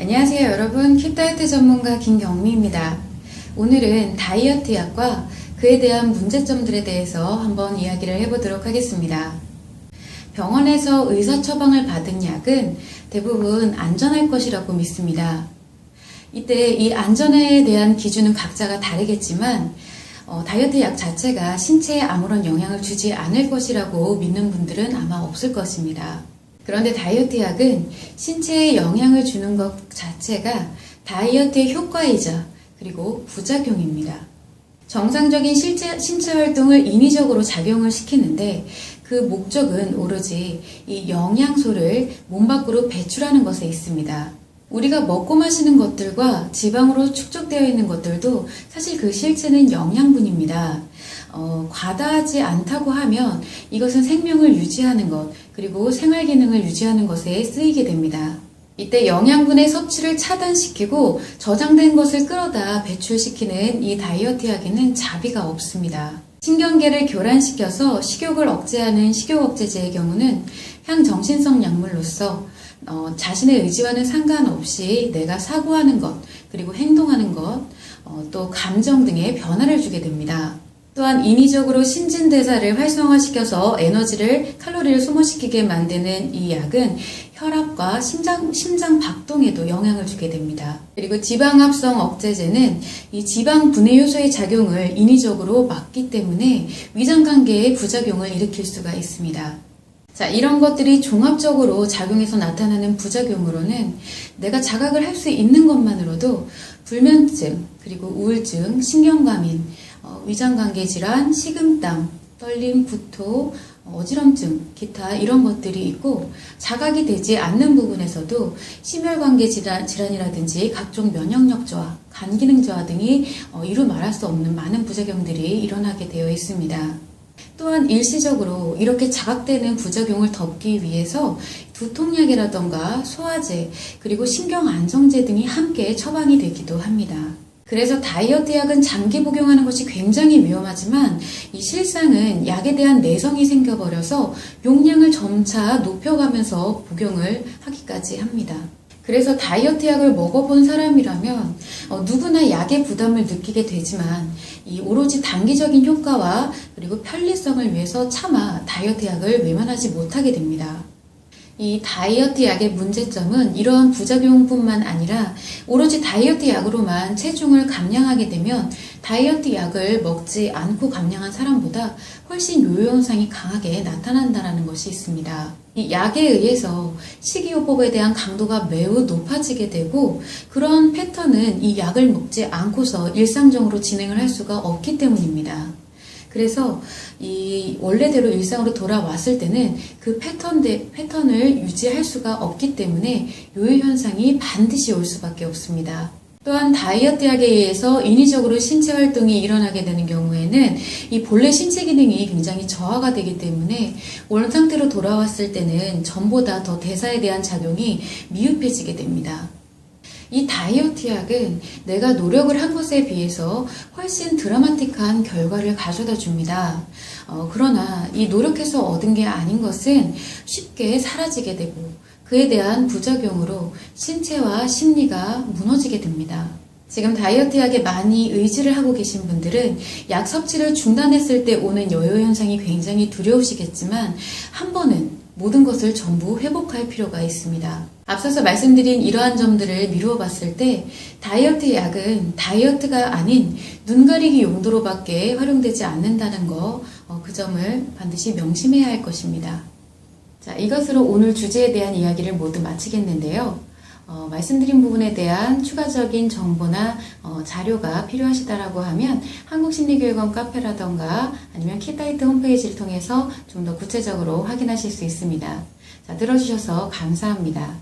안녕하세요 여러분, kit다이어트 전문가 김경미입니다. 오늘은 다이어트 약과 그에 대한 문제점들에 대해서 한번 이야기를 해보도록 하겠습니다. 병원에서 의사 처방을 받은 약은 대부분 안전할 것이라고 믿습니다. 이때 이 안전에 대한 기준은 각자가 다르겠지만 다이어트 약 자체가 신체에 아무런 영향을 주지 않을 것이라고 믿는 분들은 아마 없을 것입니다. 그런데 다이어트 약은 신체에 영향을 주는 것 자체가 다이어트의 효과이자 그리고 부작용입니다. 정상적인 신체 활동을 인위적으로 작용을 시키는데 그 목적은 오로지 이 영양소를 몸 밖으로 배출하는 것에 있습니다. 우리가 먹고 마시는 것들과 지방으로 축적되어 있는 것들도 사실 그 실체는 영양분입니다. 과다하지 않다고 하면 이것은 생명을 유지하는 것, 그리고 생활 기능을 유지하는 것에 쓰이게 됩니다. 이때 영양분의 섭취를 차단시키고 저장된 것을 끌어다 배출시키는 이 다이어트 약에는 자비가 없습니다. 신경계를 교란시켜서 식욕을 억제하는 식욕억제제의 경우는 향정신성 약물로서 자신의 의지와는 상관없이 내가 사고하는 것, 그리고 행동하는 것, 또 감정 등의 변화를 주게 됩니다. 또한 인위적으로 신진대사를 활성화시켜서 칼로리를 소모시키게 만드는 이 약은 혈압과 심장 박동에도 영향을 주게 됩니다. 그리고 지방합성 억제제는 이 지방 분해 요소의 작용을 인위적으로 막기 때문에 위장관계에 부작용을 일으킬 수가 있습니다. 자, 이런 것들이 종합적으로 작용해서 나타나는 부작용으로는 내가 자각을 할 수 있는 것만으로도 불면증, 그리고 우울증, 신경과민, 위장관계 질환, 식은땀, 떨림, 구토, 어지럼증, 기타 이런 것들이 있고, 자각이 되지 않는 부분에서도 심혈관계 질환이라든지 각종 면역력 저하, 간 기능 저하 등이 이루 말할 수 없는 많은 부작용들이 일어나게 되어 있습니다. 또한 일시적으로 이렇게 자각되는 부작용을 덮기 위해서 두통약이라던가 소화제, 그리고 신경안정제 등이 함께 처방이 되기도 합니다. 그래서 다이어트 약은 장기 복용하는 것이 굉장히 위험하지만 이 실상은 약에 대한 내성이 생겨버려서 용량을 점차 높여가면서 복용을 하기까지 합니다. 그래서 다이어트 약을 먹어본 사람이라면 누구나 약의 부담을 느끼게 되지만 이 오로지 단기적인 효과와 그리고 편리성을 위해서 차마 다이어트 약을 외면하지 못하게 됩니다. 이 다이어트 약의 문제점은 이러한 부작용뿐만 아니라 오로지 다이어트 약으로만 체중을 감량하게 되면 다이어트 약을 먹지 않고 감량한 사람보다 훨씬 요요 현상이 강하게 나타난다는 것이 있습니다. 이 약에 의해서 식이요법에 대한 강도가 매우 높아지게 되고, 그런 패턴은 이 약을 먹지 않고서 일상적으로 진행을 할 수가 없기 때문입니다. 그래서 이 원래대로 일상으로 돌아왔을 때는 그 패턴을 유지할 수가 없기 때문에 요요 현상이 반드시 올 수밖에 없습니다. 또한 다이어트 약에 의해서 인위적으로 신체 활동이 일어나게 되는 경우에는 이 본래 신체 기능이 굉장히 저하가 되기 때문에 원 상태로 돌아왔을 때는 전보다 더 대사에 대한 작용이 미흡해지게 됩니다. 이 다이어트 약은 내가 노력을 한 것에 비해서 훨씬 드라마틱한 결과를 가져다 줍니다. 그러나 이 노력해서 얻은 게 아닌 것은 쉽게 사라지게 되고, 그에 대한 부작용으로 신체와 심리가 무너지게 됩니다. 지금 다이어트 약에 많이 의지를 하고 계신 분들은 약 섭취를 중단했을 때 오는 여요 현상이 굉장히 두려우시겠지만 한 번은 모든 것을 전부 회복할 필요가 있습니다. 앞서서 말씀드린 이러한 점들을 미루어 봤을 때 다이어트 약은 다이어트가 아닌 눈 가리기 용도로밖에 활용되지 않는다는 거, 그 점을 반드시 명심해야 할 것입니다. 자, 이것으로 오늘 주제에 대한 이야기를 모두 마치겠는데요. 말씀드린 부분에 대한 추가적인 정보나 자료가 필요하시다라고 하면 한국심리교육원 카페라던가 아니면 kit다이어트 홈페이지를 통해서 좀 더 구체적으로 확인하실 수 있습니다. 자, 들어주셔서 감사합니다.